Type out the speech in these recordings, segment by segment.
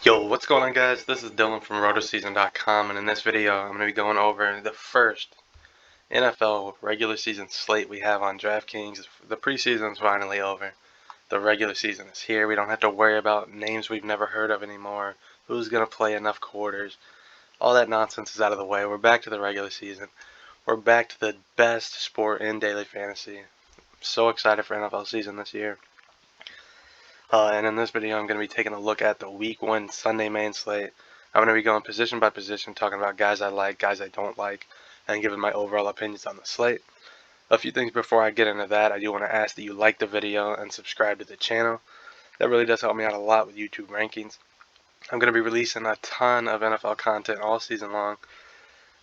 Yo, what's going on, guys? This is Dylan from ROTOSZN.com, and in this video I'm going to be going over the first NFL regular season slate we have on DraftKings. The preseason is finally over. The regular season is here. We don't have to worry about names we've never heard of anymore, who's going to play enough quarters. All that nonsense is out of the way. We're back to the regular season. We're back to the best sport in daily fantasy. I'm so excited for NFL season this year. And in this video, I'm going to be taking a look at the Week 1 Sunday main slate. I'm going to be going position by position, talking about guys I like, guys I don't like, and giving my overall opinions on the slate. A few things before I get into that, I do want to ask that you like the video and subscribe to the channel. That really does help me out a lot with YouTube rankings. I'm going to be releasing a ton of NFL content all season long.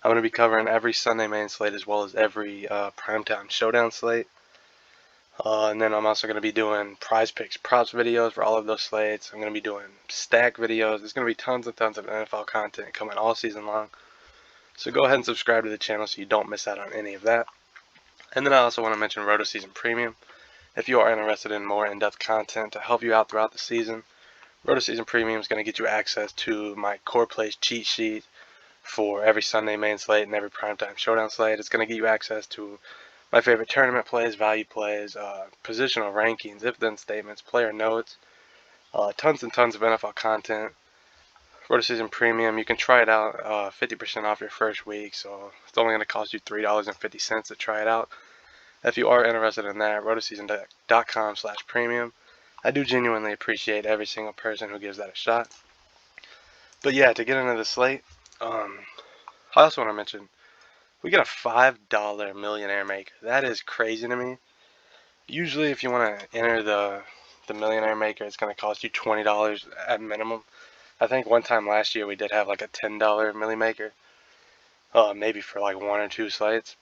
I'm going to be covering every Sunday main slate as well as every primetime showdown slate. And then I'm also going to be doing prize picks props videos for all of those slates. I'm going to be doing stack videos. There's going to be tons and tons of NFL content coming all season long. So go ahead and subscribe to the channel so you don't miss out on any of that. And then I also want to mention ROTOSZN Premium. If you are interested in more in-depth content to help you out throughout the season, ROTOSZN Premium is going to get you access to my core plays cheat sheet for every Sunday main slate and every primetime showdown slate. It's going to get you access to my favorite tournament plays, value plays, positional rankings, if-then statements, player notes, tons and tons of NFL content. ROTOSZN Premium, you can try it out 50% off your first week, so it's only going to cost you $3.50 to try it out. If you are interested in that, ROTOSZN.com/premium. I do genuinely appreciate every single person who gives that a shot. But yeah, to get into the slate, I also want to mention, we get a $5 millionaire maker. That is crazy to me. Usually if you want to enter the millionaire maker, it's going to cost you $20 at minimum. I think one time last year we did have like a $10 milli maker. Maybe for like one or two slates.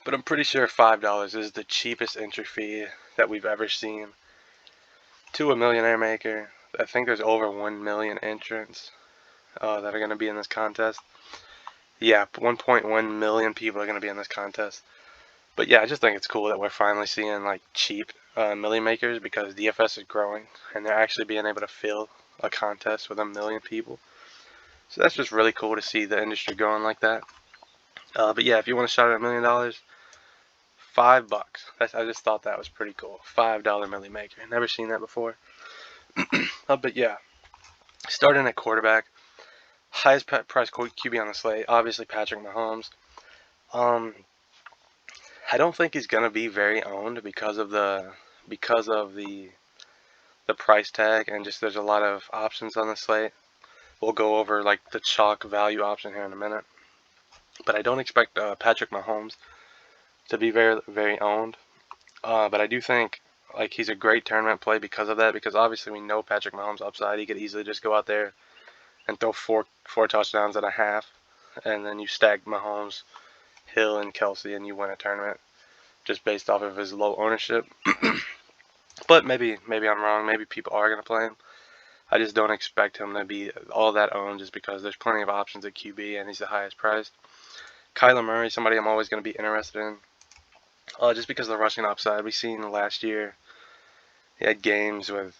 But I'm pretty sure $5 is the cheapest entry fee that we've ever seen to a millionaire maker. I think there's over 1 million entrants that are going to be in this contest. Yeah, 1.1 million people are going to be in this contest. But yeah, I just think it's cool that we're finally seeing like cheap milli makers, because DFS is growing and they're actually being able to fill a contest with 1 million people. So that's just really cool to see the industry growing like that. But yeah, if you want a shot at $1 million, $5. I just thought that was pretty cool. $5 milli maker. Never seen that before. But yeah, starting at quarterback. Highest price QB on the slate, obviously Patrick Mahomes. I don't think he's gonna be very owned because of the price tag, and just there's a lot of options on the slate. We'll go over like the chalk value option here in a minute, but I don't expect Patrick Mahomes to be very very owned. But I do think like he's a great tournament play because of that. Because obviously we know Patrick Mahomes' upside. He could easily just go out there and throw four touchdowns and a half, and then you stack Mahomes, Hill, and Kelsey, and you win a tournament just based off of his low ownership. But maybe I'm wrong. Maybe people are going to play him. I just don't expect him to be all that owned, just because there's plenty of options at QB and he's the highest priced. Kyler Murray, somebody I'm always going to be interested in, just because of the rushing upside. We've seen last year he had games with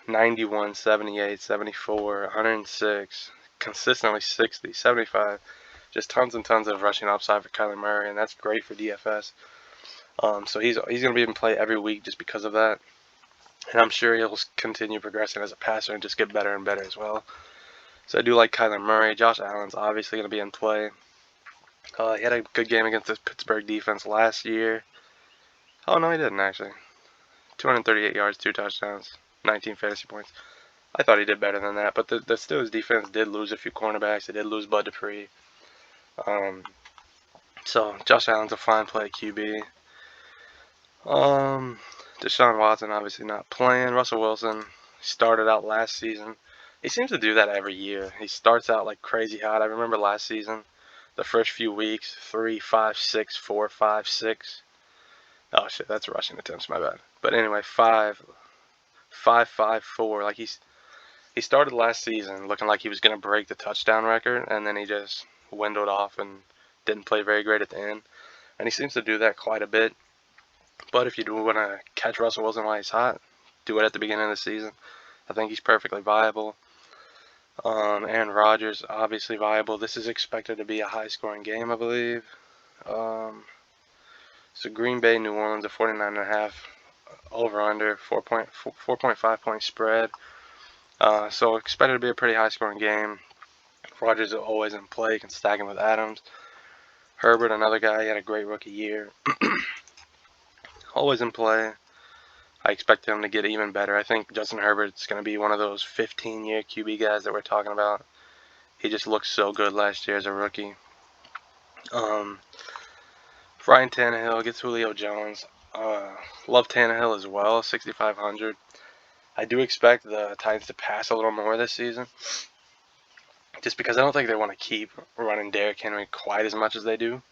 91, 78, 74, 106, consistently 60, 75. Just tons and tons of rushing upside for Kyler Murray, and that's great for DFS. So he's going to be in play every week just because of that. And I'm sure he'll continue progressing as a passer and just get better and better as well. So I do like Kyler Murray. Josh Allen's obviously going to be in play. He had a good game against the Pittsburgh defense last year. Oh, no, he didn't actually. 238 yards, 2 touchdowns, 19 fantasy points. I thought he did better than that, but the Steelers defense did lose a few cornerbacks. They did lose Bud Dupree. So Josh Allen's a fine play at QB. Deshaun Watson obviously not playing. Russell Wilson started out last season. He seems to do that every year. He starts out like crazy hot. I remember last season, the first few weeks, 3, 5, 6, 4, 5, 6. Oh shit, that's rushing attempts, my bad. But anyway, 5, 5, 5, 4. Like he started last season looking like he was going to break the touchdown record, and then he just windled off and didn't play very great at the end. And he seems to do that quite a bit. But if you do want to catch Russell Wilson while he's hot, do it at the beginning of the season. I think he's perfectly viable. Aaron Rodgers, obviously viable. This is expected to be a high-scoring game, I believe. So Green Bay, New Orleans, a 49.5 over/under, 4.5 point spread. So expected to be a pretty high-scoring game. Rodgers is always in play, can stack him with Adams. Herbert, another guy, he had a great rookie year. Always in play. I expect him to get even better. I think Justin Herbert's going to be one of those 15-year QB guys that we're talking about. He just looked so good last year as a rookie. Ryan Tannehill gets Julio Jones. Love Tannehill as well, 6,500. I do expect the Titans to pass a little more this season, just because I don't think they want to keep running Derrick Henry quite as much as they do,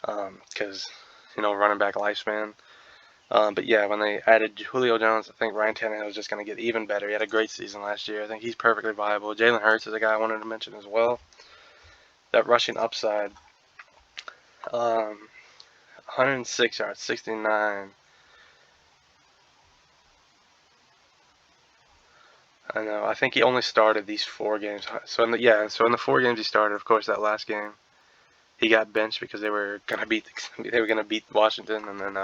because, running back lifespan. But yeah, when they added Julio Jones, I think Ryan Tannehill is just going to get even better. He had a great season last year. I think he's perfectly viable. Jalen Hurts is a guy I wanted to mention as well. That rushing upside. 106 yards, 69. I know. I think he only started these 4 games. So in the 4 games he started, of course, that last game he got benched because they were gonna beat Washington, and then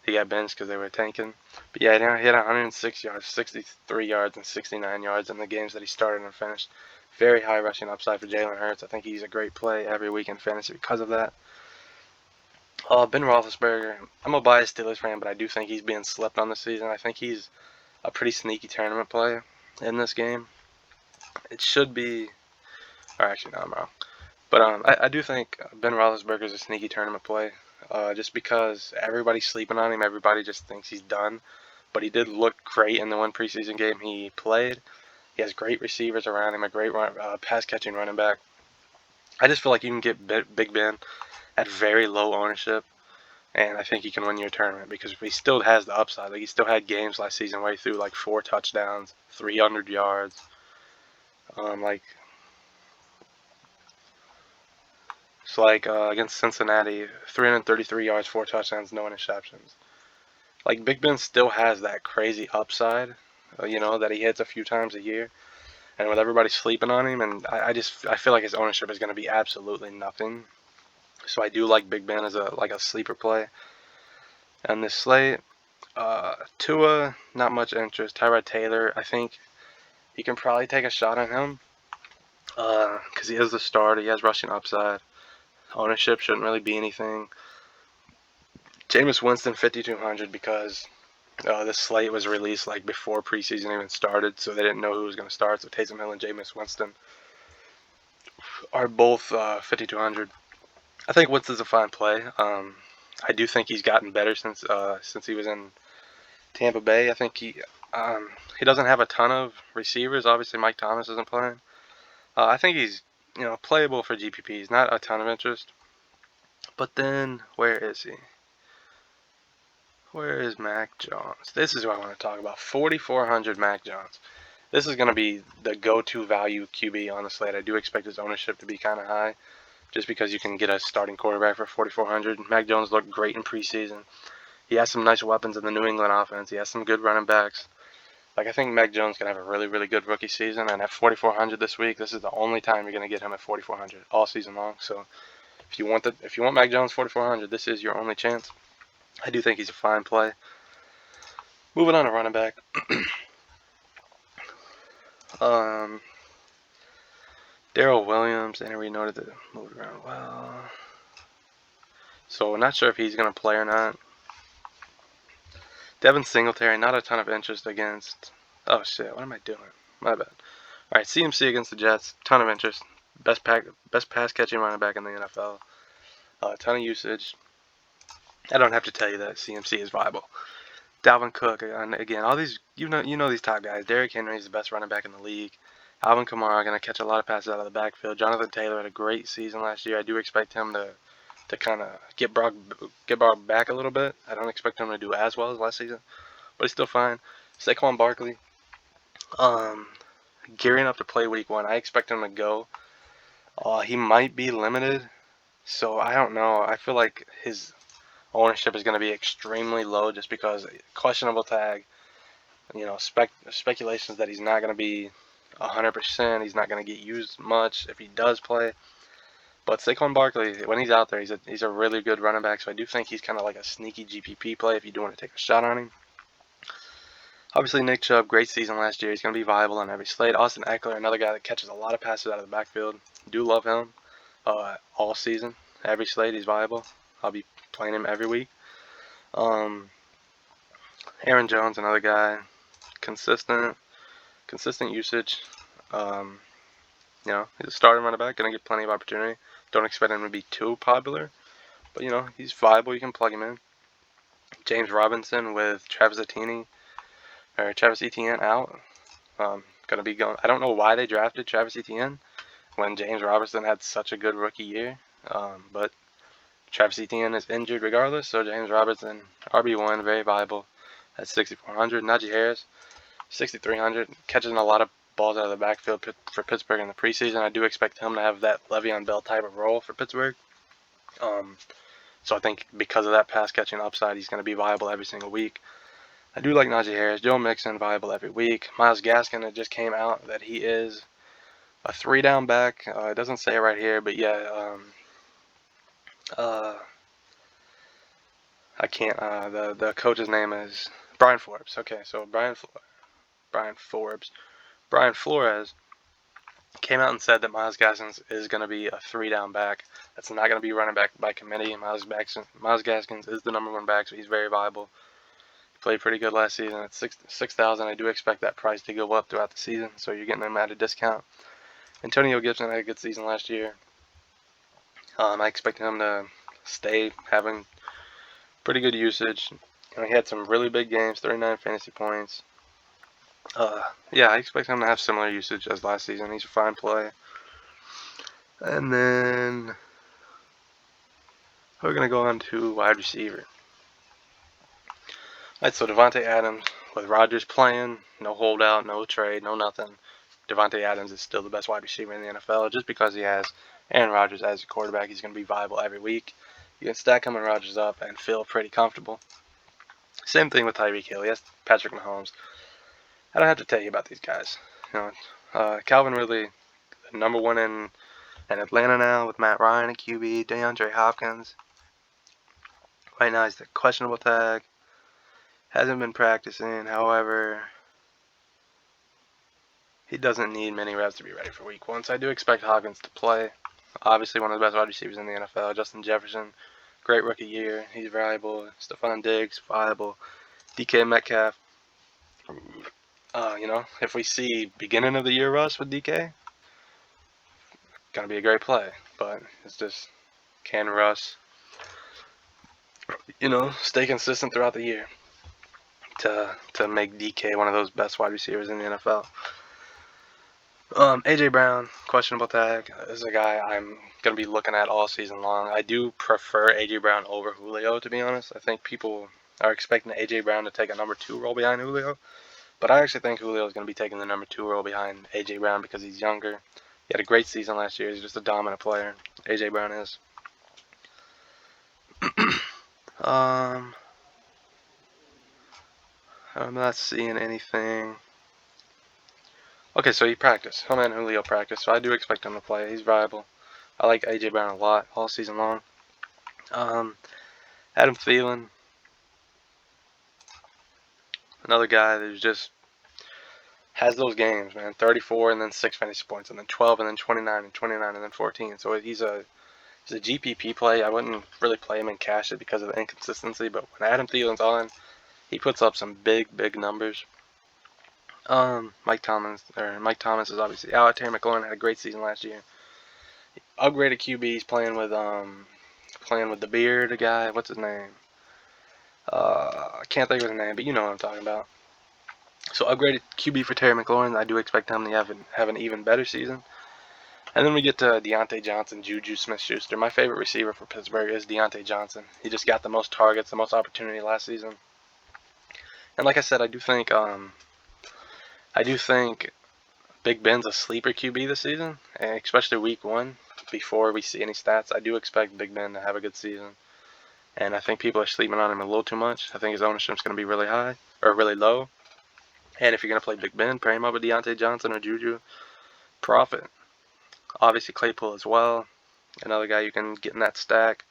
he got benched because they were tanking. But yeah, he had 106 yards, 63 yards, and 69 yards in the games that he started and finished. Very high rushing upside for Jalen Hurts. I think he's a great play every week in fantasy because of that. Ben Roethlisberger. I'm a biased Steelers fan, but I do think he's being slept on this season. I think he's a pretty sneaky tournament play in this game. It should be, or actually, no, I'm wrong. But I do think Ben Roethlisberger is a sneaky tournament play, just because everybody's sleeping on him. Everybody just thinks he's done. But he did look great in the one preseason game he played. He has great receivers around him, a great pass-catching running back. I just feel like you can get Big Ben at very low ownership, and I think he can win your tournament because he still has the upside. Like, he still had games last season where he threw like 4 touchdowns, 300 yards. Against Cincinnati, 333 yards, 4 touchdowns, no interceptions. Like, Big Ben still has that crazy upside, that he hits a few times a year. And with everybody sleeping on him, and I feel like his ownership is going to be absolutely nothing. So I do like Big Ben as a sleeper play. And this slate, Tua, not much interest. Tyrod Taylor, I think you can probably take a shot on him, because he is the starter. He has rushing upside. Ownership shouldn't really be anything. Jameis Winston, 5,200, because this slate was released like before preseason even started, so they didn't know who was going to start. So Taysom Hill and Jameis Winston are both 5,200. I think Winston's a fine play. I do think he's gotten better since he was in Tampa Bay. I think he doesn't have a ton of receivers. Obviously, Mike Thomas isn't playing. I think he's playable for GPPs. Not a ton of interest. But then, where is he? Where is Mac Jones? This is what I want to talk about. 4,400 Mac Jones. This is going to be the go-to value QB on the slate. I do expect his ownership to be kind of high, just because you can get a starting quarterback for 4,400. Mac Jones looked great in preseason. He has some nice weapons in the New England offense. He has some good running backs. I think Mac Jones can have a really, really good rookie season. And at 4,400 this week, this is the only time you're going to get him at 4,400 all season long. So if you want Mac Jones 4,400, this is your only chance. I do think he's a fine play. Moving on to running back. Darrell Williams, and we noted that moved around well. So not sure if he's going to play or not. Devin Singletary, not a ton of interest against. Oh shit, what am I doing? My bad. Alright, CMC against the Jets, ton of interest. Best pass catching running back in the NFL. A ton of usage. I don't have to tell you that CMC is viable. Dalvin Cook, and again, all these, you know these top guys. Derrick Henry is the best running back in the league. Alvin Kamara going to catch a lot of passes out of the backfield. Jonathan Taylor had a great season last year. I do expect him to kind of get Brock back a little bit. I don't expect him to do as well as last season, but he's still fine. Saquon Barkley, gearing up to play week 1. I expect him to go. He might be limited, so I don't know. I feel like his ownership is going to be extremely low just because questionable tag. Speculations that he's not going to be 100%. He's not going to get used much if he does play. But Saquon Barkley, when he's out there, he's a really good running back. So I do think he's kind of like a sneaky GPP play if you do want to take a shot on him. Obviously, Nick Chubb, great season last year. He's going to be viable on every slate. Austin Eckler, another guy that catches a lot of passes out of the backfield. Do love him all season. Every slate, he's viable. I'll be playing him every week. Aaron Jones, another guy, consistent usage. You know, he's a starting running back, going to get plenty of opportunity. Don't expect him to be too popular, but you know, he's viable. You can plug him in. James Robinson with Travis Etienne out. Gonna be going. I don't know why they drafted Travis Etienne when James Robinson had such a good rookie year. But Travis Etienne is injured regardless, so James Robinson, RB1, very viable at 6,400. Najee Harris, 6,300, catching a lot of balls out of the backfield for Pittsburgh in the preseason. I do expect him to have that Le'Veon Bell type of role for Pittsburgh. So I think because of that pass catching upside, he's going to be viable every single week. I do like Najee Harris. Joe Mixon, viable every week. Myles Gaskin, it just came out that he is a 3-down back. It doesn't say it right here, but yeah. I can't. The coach's name is Brian Forbes. Okay, so Brian Flores came out and said that Myles Gaskins is going to be a 3-down back. That's not going to be running back by committee. Myles Gaskins is the #1 back, so he's very viable. He played pretty good last season at 6,000. I do expect that price to go up throughout the season, so you're getting him at a discount. Antonio Gibson had a good season last year. I expect him to stay having pretty good usage. You know, he had some really big games, 39 fantasy points. Yeah, I expect him to have similar usage as last season. He's a fine play. And then we're going to go on to wide receiver. Alright, so Devontae Adams, with Rodgers playing, no holdout, no trade, no nothing. Devontae Adams is still the best wide receiver in the NFL just because he has Aaron Rodgers as a quarterback. He's going to be viable every week. You can stack him and Rodgers up and feel pretty comfortable. Same thing with Tyreek Hill. He has Patrick Mahomes. I don't have to tell you about these guys. You know, Calvin Ridley, #1 in Atlanta now with Matt Ryan at QB. DeAndre Hopkins. Right now he's the questionable tag. Hasn't been practicing. However, he doesn't need many reps to be ready for week 1. So I do expect Hopkins to play. Obviously one of the best wide receivers in the NFL. Justin Jefferson, great rookie year. He's valuable. Stephon Diggs, viable. DK Metcalf. You know, if we see beginning of the year rush with DK, gonna be a great play. But it's just, can Russ, you know, stay consistent throughout the year to make DK one of those best wide receivers in the NFL. AJ Brown, questionable tag. This is a guy I'm going to be looking at all season long. I do prefer AJ Brown over Julio, to be honest. I think people are expecting AJ Brown to take a #2 role behind Julio. But I actually think Julio is going to be taking the #2 role behind AJ Brown because he's younger. He had a great season last year. He's just a dominant player. AJ Brown is. I'm not seeing anything. Okay, so he practiced. Him and Julio practiced, so I do expect him to play. He's viable. I like AJ Brown a lot all season long. Adam Thielen, another guy that just has those games, man. 34 and then 6 fantasy points, and then 12 and then 29 and 29 and then 14. So he's a GPP play. I wouldn't really play him and cash it because of the inconsistency, but when Adam Thielen's on, he puts up some big numbers. Mike Thomas is obviously out. Terry McLaurin had a great season last year. Upgraded QBs playing with the beard guy. What's his name? I can't think of his name, but you know what I'm talking about. So upgraded QB for Terry McLaurin. I do expect him to have an even better season. And then we get to Deontay Johnson, Juju Smith-Schuster. My favorite receiver for Pittsburgh is Deontay Johnson. He just got the most targets, the most opportunity last season. And like I said, I do think Big Ben's a sleeper QB this season, and especially week 1. Before we see any stats, I do expect Big Ben to have a good season. And I think people are sleeping on him a little too much. I think his ownership's going to be really high, or really low. And if you're going to play Big Ben, pair him up with Deontay Johnson or Juju. Profit. Obviously Claypool as well. Another guy you can get in that stack.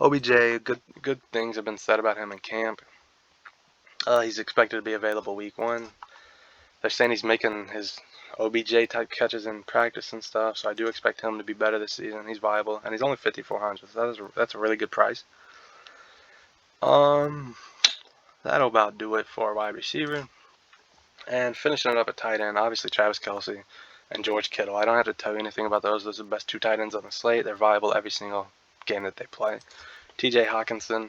OBJ, good things have been said about him in camp. He's expected to be available week 1. They're saying he's making his OBJ type catches in practice and stuff, so I do expect him to be better this season. He's viable, and he's only 5,400, so that's a really good price. That'll about do it for a wide receiver. And finishing it up at tight end, obviously Travis Kelce and George Kittle. I don't have to tell you anything about those. Those are the best 2 tight ends on the slate. They're viable every single game that they play. TJ Hawkinson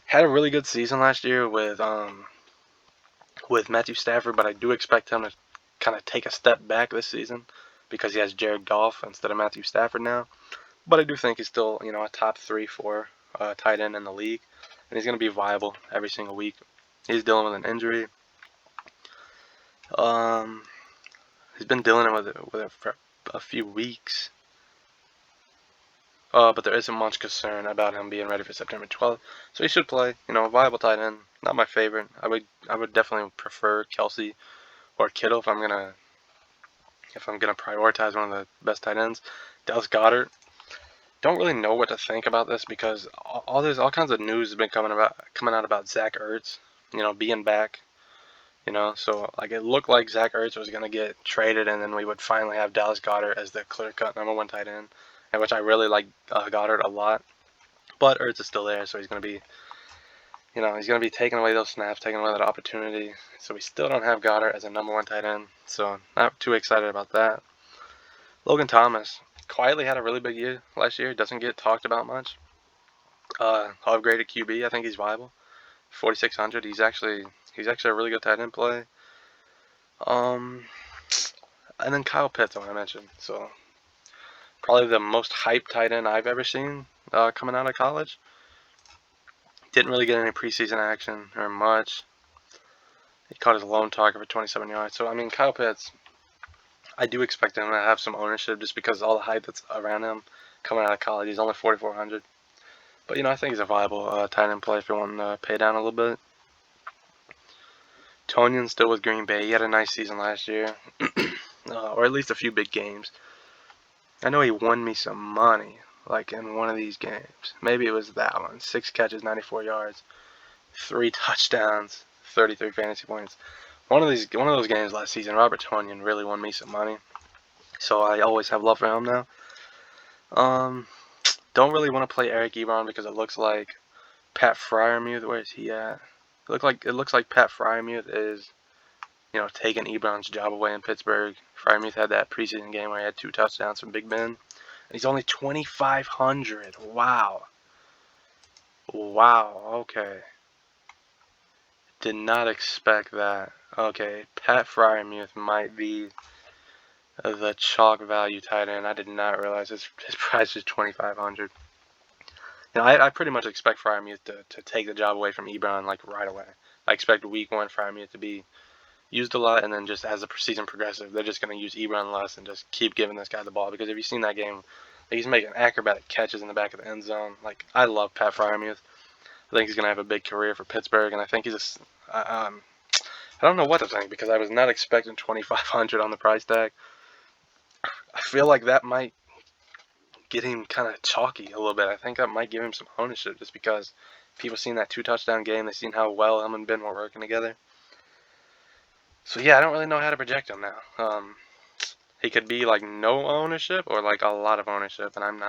had a really good season last year with Matthew Stafford, but I do expect him to kind of take a step back this season because he has Jared Goff instead of Matthew Stafford now. But I do think he's still, a top 3-4 tight end in the league, and he's going to be viable every single week. He's dealing with an injury. He's been dealing with it for a few weeks. But there isn't much concern about him being ready for September 12th. So he should play, a viable tight end. Not my favorite. I would definitely prefer Kelce or Kittle if I'm gonna prioritize one of the best tight ends. Dallas Goedert. Don't really know what to think about this because there's all kinds of news has been coming out about Zach Ertz, being back. So like it looked like Zach Ertz was gonna get traded, and then we would finally have Dallas Goedert as the clear-cut number 1 tight end, and which I really like Goddard a lot. But Ertz is still there, so he's gonna be, taking away those snaps, taking away that opportunity. So we still don't have Goddard as a number 1 tight end. So not too excited about that. Logan Thomas quietly had a really big year last year. Doesn't get talked about much. Upgraded QB. I think he's viable. 4,600. He's actually a really good tight end play. And then Kyle Pitts, I want to mention. So probably the most hyped tight end I've ever seen coming out of college. Didn't really get any preseason action or much. He caught his lone target for 27 yards. So Kyle Pitts, I do expect him to have some ownership just because of all the hype that's around him coming out of college. He's only 4,400. But I think he's a viable tight end play if you want to pay down a little bit. Tonyan still with Green Bay. He had a nice season last year, or at least a few big games. I know he won me some money, like in one of these games. Maybe it was that one. 6 catches, 94 yards, 3 touchdowns, 33 fantasy points. One of those games last season, Robert Tonyan really won me some money. So I always have love for him now. Don't really want to play Eric Ebron because it looks like Pat Freiermuth. Where is he at? It looks like Pat Freiermuth is, taking Ebron's job away in Pittsburgh. Freiermuth had that preseason game where he had 2 touchdowns from Big Ben. And he's only 2,500. Wow. Okay. Did not expect that. Okay, Pat Freiermuth might be the chalk value tight end. I did not realize his price is 2,500. I pretty much expect Freiermuth to take the job away from Ebron like right away. I expect week 1 Freiermuth to be used a lot, and then just as the season progresses, they're just going to use Ebron less and just keep giving this guy the ball. Because if you've seen that game, he's making acrobatic catches in the back of the end zone. Like, I love Pat Freiermuth. I think he's going to have a big career for Pittsburgh, and I think he's I don't know what to think because I was not expecting 2,500 on the price tag. I feel like that might get him kind of chalky a little bit. I think that might give him some ownership just because people seen that 2 touchdown game. They've seen how well him and Ben were working together. So yeah, I don't really know how to project him now. He could be like no ownership or like a lot of ownership, and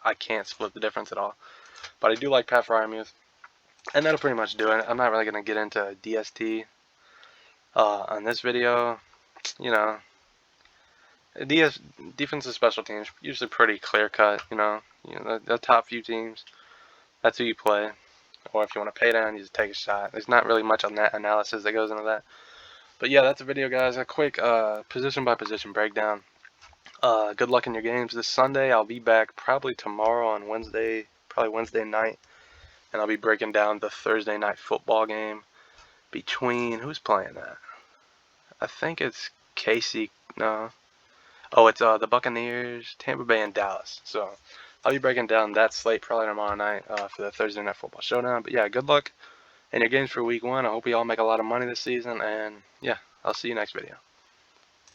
I can't split the difference at all. But I do like Pat Freiermuth, and that'll pretty much do it. I'm not really going to get into DST on this video. Defensive special teams, usually pretty clear-cut, the top few teams, that's who you play. Or if you want to pay down, you just take a shot. There's not really much on that analysis that goes into that. But yeah, that's the video, guys. A quick position-by-position breakdown. Good luck in your games this Sunday. I'll be back probably tomorrow on Wednesday, probably Wednesday night. And I'll be breaking down the Thursday night football game between, who's playing that? I think it's KC, no. Oh, it's the Buccaneers, Tampa Bay, and Dallas. So I'll be breaking down that slate probably tomorrow night for the Thursday night football showdown. But yeah, good luck and your games for week 1. I hope you all make a lot of money this season, and yeah, I'll see you next video.